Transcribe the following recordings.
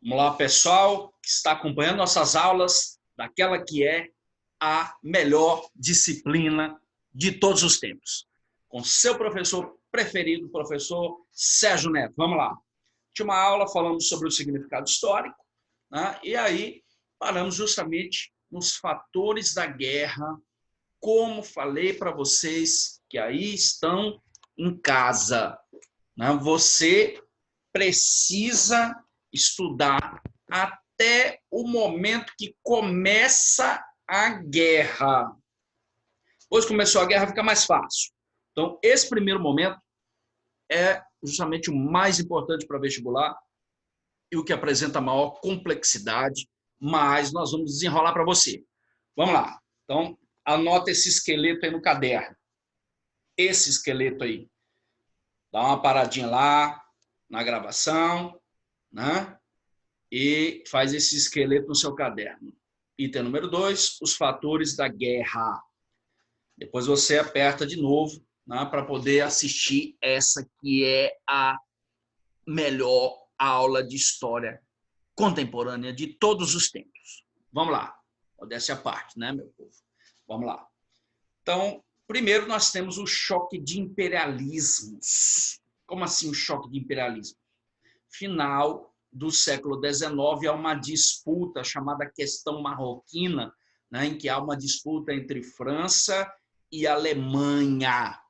Vamos lá, pessoal que está acompanhando nossas aulas daquela que é a melhor disciplina de todos os tempos. Com seu professor preferido, professor Sérgio Neto. Vamos lá. Última aula falamos sobre o significado histórico, né? E aí paramos justamente nos fatores da guerra, como falei para vocês que aí estão em casa, né? Você precisa estudar até o momento que começa a guerra. Depois que começou a guerra, fica mais fácil. Então, esse primeiro momento é justamente o mais importante para vestibular e o que apresenta a maior complexidade, mas nós vamos desenrolar para você. Vamos lá. Então, anota esse esqueleto aí no caderno. Esse esqueleto aí. Dá uma paradinha lá na gravação, né? E faz esse esqueleto no seu caderno. Item número 2, os fatores da guerra. Depois você aperta de novo, né, para poder assistir essa que é a melhor aula de história contemporânea de todos os tempos. Vamos lá. Modéstia à parte, né, meu povo? Vamos lá. Então, primeiro nós temos o choque de imperialismos. Como assim o choque de imperialismo? Final do século XIX, há uma disputa chamada questão marroquina, né, em que há uma disputa entre França e Alemanha.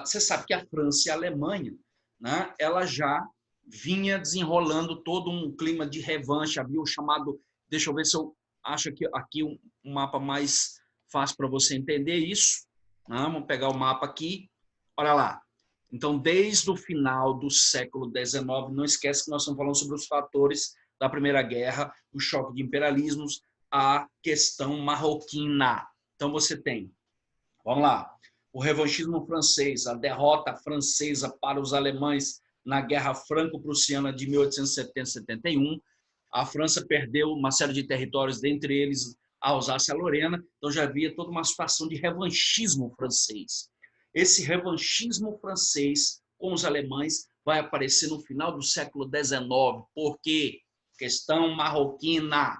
Você sabe que a França e a Alemanha, né, ela já vinha desenrolando todo um clima de revanche, havia o chamado, deixa eu ver se eu acho aqui um mapa mais fácil para você entender isso, né? Vamos pegar o mapa aqui, olha lá. Então, desde o final do século XIX, não esquece que nós estamos falando sobre os fatores da Primeira Guerra, o choque de imperialismos, a questão marroquina. Então, você tem, vamos lá, o revanchismo francês, a derrota francesa para os alemães na Guerra Franco-Prussiana de 1870-71. A França perdeu uma série de territórios, dentre eles a Alsácia-Lorena, então já havia toda uma situação de revanchismo francês. Esse revanchismo francês com os alemães vai aparecer no final do século XIX. Por quê? Questão marroquina.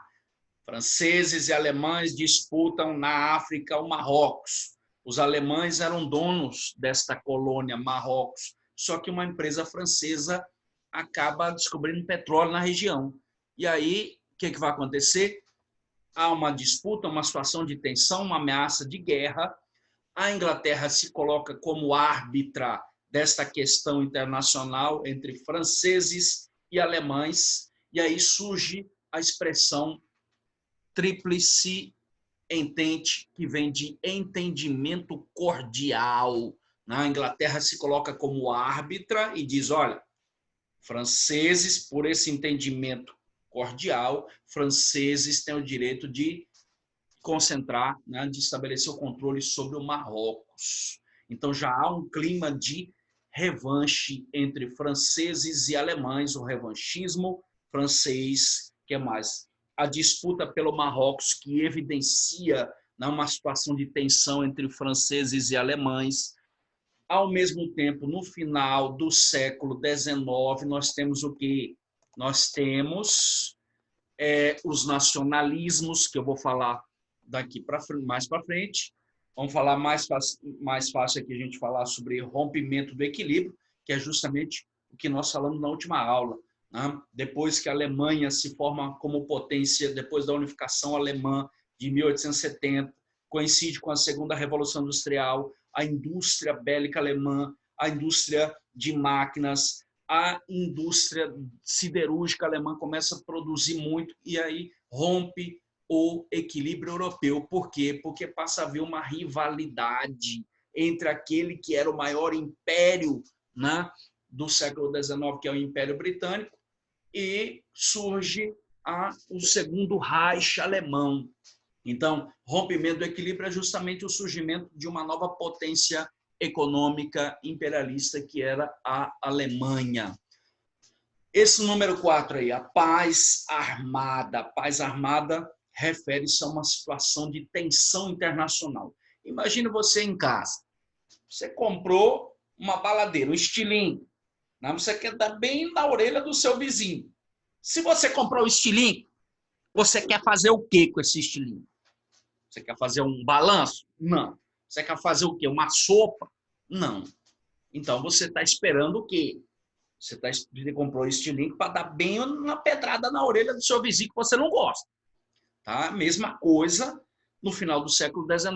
Franceses e alemães disputam na África o Marrocos. Os alemães eram donos desta colônia, Marrocos, só que uma empresa francesa acaba descobrindo petróleo na região. E aí, o que vai acontecer? Há uma disputa, uma situação de tensão, uma ameaça de guerra. A Inglaterra se coloca como árbitra desta questão internacional entre franceses e alemães, e aí surge a expressão tríplice entente, que vem de entendimento cordial. A Inglaterra se coloca como árbitra e diz, olha, franceses, por esse entendimento cordial, franceses têm o direito de concentrar, né, de estabelecer o controle sobre o Marrocos. Então já há um clima de revanche entre franceses e alemães, o revanchismo francês, que mais? A disputa pelo Marrocos, que evidencia, né, uma situação de tensão entre franceses e alemães. Ao mesmo tempo, no final do século XIX, nós temos o quê? Nós temos os nacionalismos, que eu vou falar daqui mais para frente. Vamos falar mais fácil aqui a gente falar sobre rompimento do equilíbrio, que é justamente o que nós falamos na última aula, né? Depois que a Alemanha se forma como potência, depois da unificação alemã de 1870, coincide com a Segunda Revolução Industrial, a indústria bélica alemã, a indústria de máquinas, a indústria siderúrgica alemã começa a produzir muito e aí rompe o equilíbrio europeu. Por quê? Porque passa a haver uma rivalidade entre aquele que era o maior império, né, do século XIX, que é o Império Britânico, e surge o Segundo Reich alemão. Então, rompimento do equilíbrio é justamente o surgimento de uma nova potência econômica imperialista, que era a Alemanha. Esse número 4 aí, a paz armada. A paz armada refere-se a uma situação de tensão internacional. Imagine você em casa. Você comprou uma baladeira, um estilingue, né? Você quer dar bem na orelha do seu vizinho. Se você comprou o estilingue, você quer fazer o que com esse estilingue? Você quer fazer um balanço? Não. Você quer fazer o quê? Uma sopa? Não. Então você está esperando o quê? Você comprou o estilingue para dar bem uma pedrada na orelha do seu vizinho que você não gosta. Tá? Mesma coisa no final do século XIX,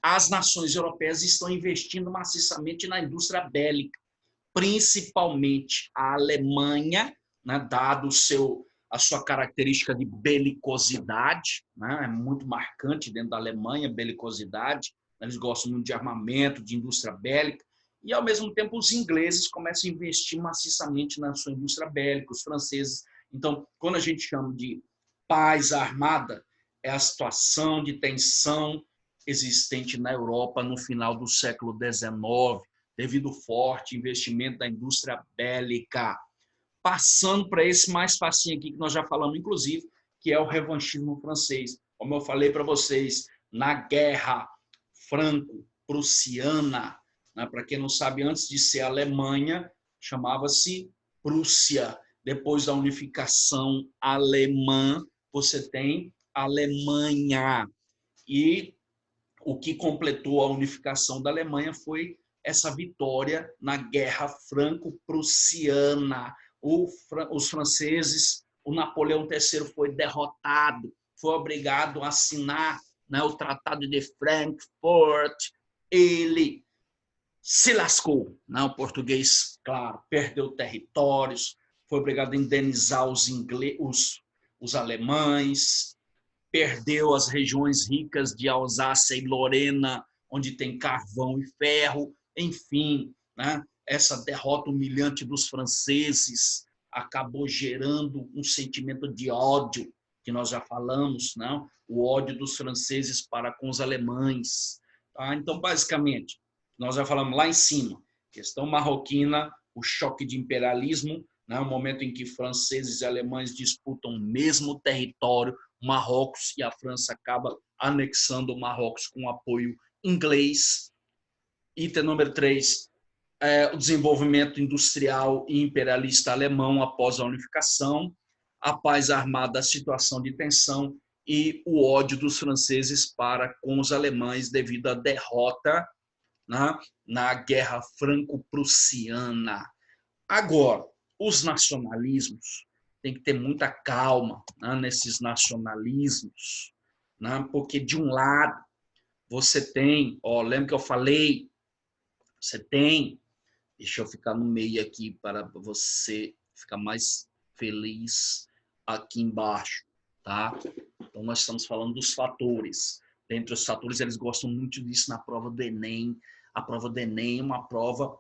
as nações europeias estão investindo maciçamente na indústria bélica, principalmente a Alemanha, né, dado a sua característica de belicosidade, né, é muito marcante dentro da Alemanha, belicosidade, eles gostam muito de armamento, de indústria bélica, e ao mesmo tempo os ingleses começam a investir maciçamente na sua indústria bélica, os franceses. Então, quando a gente chama de paz armada, é a situação de tensão existente na Europa no final do século XIX, devido ao forte investimento da indústria bélica. Passando para esse mais facinho aqui, que nós já falamos, inclusive, que é o revanchismo francês. Como eu falei para vocês, na Guerra Franco-Prussiana, né, para quem não sabe, antes de ser Alemanha, chamava-se Prússia. Depois da unificação alemã, você tem Alemanha. E o que completou a unificação da Alemanha foi essa vitória na Guerra Franco-Prussiana. Os franceses, o Napoleão III foi derrotado, foi obrigado a assinar, né, o Tratado de Frankfurt. Ele se lascou, né? O português, claro, perdeu territórios, foi obrigado a indenizar os alemães, perdeu as regiões ricas de Alsácia e Lorena, onde tem carvão e ferro, enfim, né? Essa derrota humilhante dos franceses acabou gerando um sentimento de ódio, que nós já falamos, não? O ódio dos franceses para com os alemães. Tá? Então, basicamente, nós já falamos lá em cima, questão marroquina, o choque de imperialismo, né? O momento em que franceses e alemães disputam o mesmo território, Marrocos, e a França acaba anexando o Marrocos com apoio inglês. Item número 3, o desenvolvimento industrial e imperialista alemão após a unificação, a paz armada, a situação de tensão e o ódio dos franceses para com os alemães devido à derrota, né, na Guerra Franco-Prussiana. Agora, os nacionalismos, tem que ter muita calma, né, nesses nacionalismos, né, porque de um lado você tem, lembra que eu falei, você tem, deixa eu ficar no meio aqui para você ficar mais feliz aqui embaixo, tá? Então nós estamos falando dos fatores. Dentre os fatores, eles gostam muito disso na prova do Enem. A prova do Enem é uma prova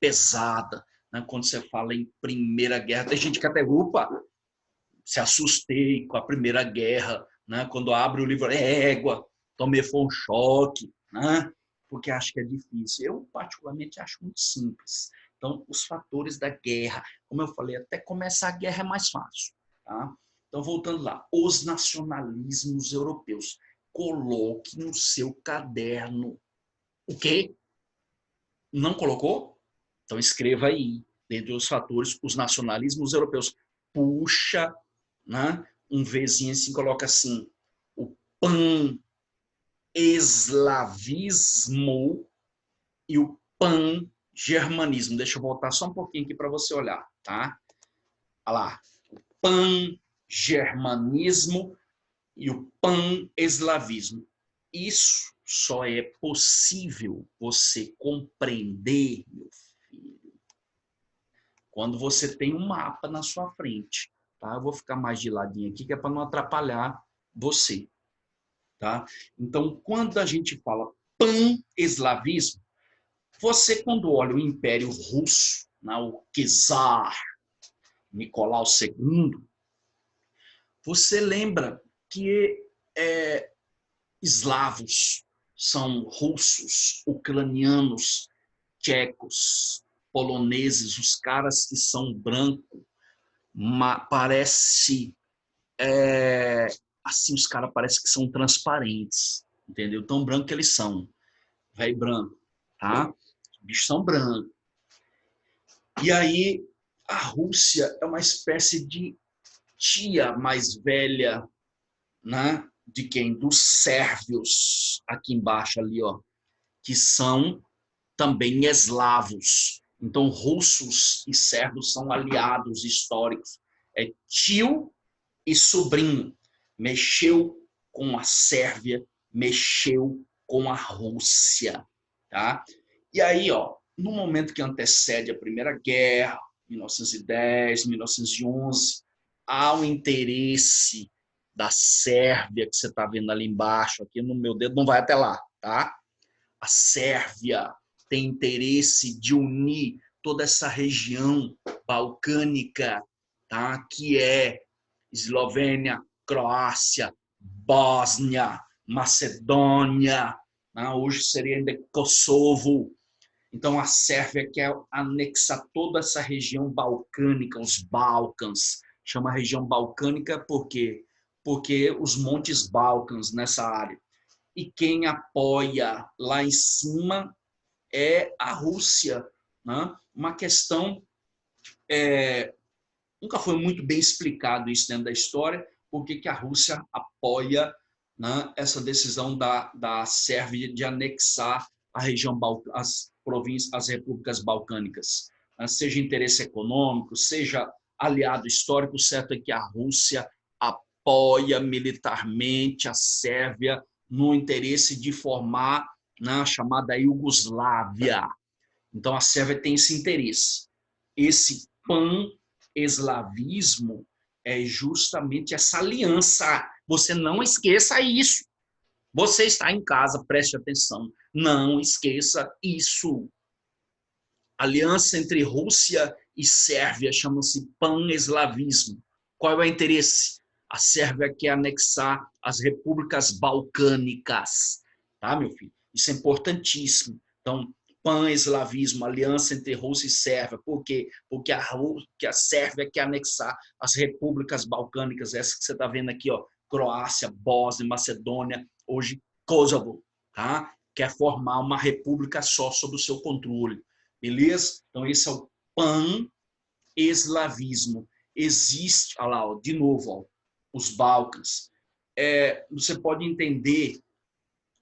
pesada, né? Quando você fala em Primeira Guerra, tem gente que até, se assustei com a Primeira Guerra, né? Quando abre o livro, égua, tomei foi um choque, né? Porque acho que é difícil. Eu, particularmente, acho muito simples. Então, os fatores da guerra, como eu falei, até começar a guerra é mais fácil. Tá? Então, voltando lá, os nacionalismos europeus. Coloque no seu caderno. O quê? Não colocou? Então, escreva aí, dentre os fatores, os nacionalismos europeus. Puxa, né, um Vzinho assim, coloca assim, o pan-eslavismo e o pan-germanismo. Deixa eu voltar só um pouquinho aqui para você olhar, tá? Olha lá, o pan-germanismo e o pan-eslavismo. Isso só é possível você compreender, meu filho, quando você tem um mapa na sua frente. Tá? Eu vou ficar mais de ladinho aqui, que é para não atrapalhar você. Tá? Então, quando a gente fala pan-eslavismo, você, quando olha o Império Russo, né, o czar Nicolau II, você lembra que eslavos são russos, ucranianos, tchecos, poloneses, os caras que são brancos, parece assim, os caras parecem que são transparentes, entendeu? Tão branco que eles são, velho branco, tá? Os bichos são brancos. E aí, a Rússia é uma espécie de tia mais velha, né, de quem? Dos sérvios, aqui embaixo ali, ó, que são também eslavos. Então, russos e sérvios são aliados históricos. É tio e sobrinho. Mexeu com a Sérvia, mexeu com a Rússia, tá? E aí, ó, no momento que antecede a Primeira Guerra, 1910, 1911, há um interesse da Sérvia, que você está vendo ali embaixo, aqui no meu dedo, não vai até lá, tá? A Sérvia tem interesse de unir toda essa região balcânica, tá? Que é Eslovênia, Croácia, Bósnia, Macedônia, né? Hoje seria ainda Kosovo. Então a Sérvia quer anexar toda essa região balcânica, os Balcãs. Chama região balcânica por quê? Porque os montes Balcãs nessa área. E quem apoia lá em cima é a Rússia, né? Uma questão, nunca foi muito bem explicado isso dentro da história, por que a Rússia apoia, né, essa decisão da Sérvia de anexar a região, as províncias, as repúblicas balcânicas, né? Seja interesse econômico, seja aliado histórico, o certo é que a Rússia apoia militarmente a Sérvia no interesse de formar, né, a chamada Iugoslávia. Então, a Sérvia tem esse interesse. Esse pan-eslavismo é justamente essa aliança. Você não esqueça isso. Você está em casa, preste atenção. Não esqueça isso. Aliança entre Rússia e Sérvia chama-se pan-eslavismo. Qual é o interesse? A Sérvia quer anexar as repúblicas balcânicas. Tá, meu filho? Isso é importantíssimo. Então, pan-eslavismo, aliança entre Rússia e Sérvia. Por quê? Porque a Sérvia quer anexar as repúblicas balcânicas, essa que você está vendo aqui, ó, Croácia, Bósnia, Macedônia, hoje Kosovo, tá? Quer formar uma república só sob o seu controle. Beleza? Então, esse é o pan-eslavismo. Existe, olha lá, ó, de novo, ó, os Balcãs. Você pode entender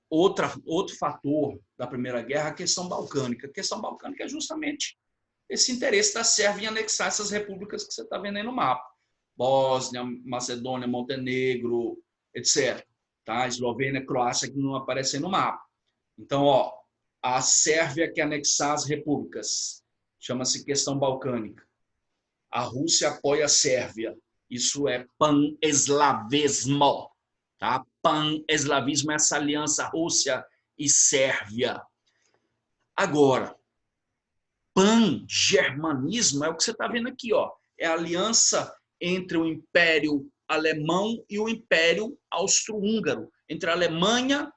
outro fator da Primeira Guerra, a questão balcânica. A questão balcânica é justamente esse interesse da Sérvia em anexar essas repúblicas que você está vendo aí no mapa. Bósnia, Macedônia, Montenegro, etc. Tá? Eslovênia, Croácia, que não aparecem no mapa. Então, ó, a Sérvia quer anexar as repúblicas. Chama-se questão balcânica. A Rússia apoia a Sérvia. Isso é pan-eslavismo. Tá? Pan-eslavismo é essa aliança Rússia e Sérvia. Agora, pan-germanismo é o que você está vendo aqui, ó. É a aliança entre o Império Alemão e o Império Austro-Húngaro, entre a Alemanha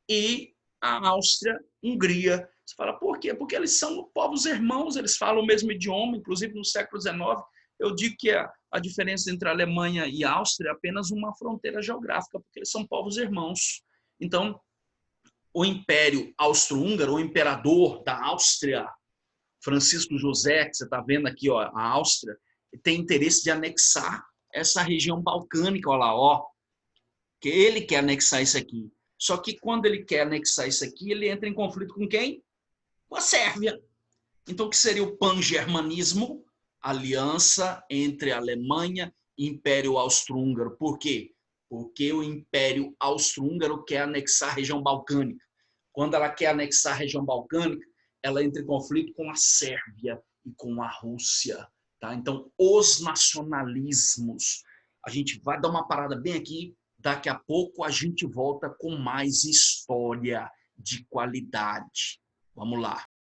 e a Áustria-Hungria. Você fala, por quê? Porque eles são povos irmãos, eles falam o mesmo idioma, inclusive no século XIX. Eu digo que a diferença entre a Alemanha e a Áustria é apenas uma fronteira geográfica, porque eles são povos irmãos. Então, o Império Austro-Húngaro, o imperador da Áustria, Francisco José, que você está vendo aqui, ó, a Áustria, tem interesse de anexar essa região balcânica, olha lá, ó, que ele quer anexar isso aqui. Só que quando ele quer anexar isso aqui, ele entra em conflito com quem? Com a Sérvia. Então, o que seria o pan-germanismo? Aliança entre a Alemanha e o Império Austro-Húngaro. Por quê? Porque o Império Austro-Húngaro quer anexar a região balcânica. Quando ela quer anexar a região balcânica, ela entra em conflito com a Sérvia e com a Rússia. Tá? Então, os nacionalismos. A gente vai dar uma parada bem aqui. Daqui a pouco a gente volta com mais história de qualidade. Vamos lá.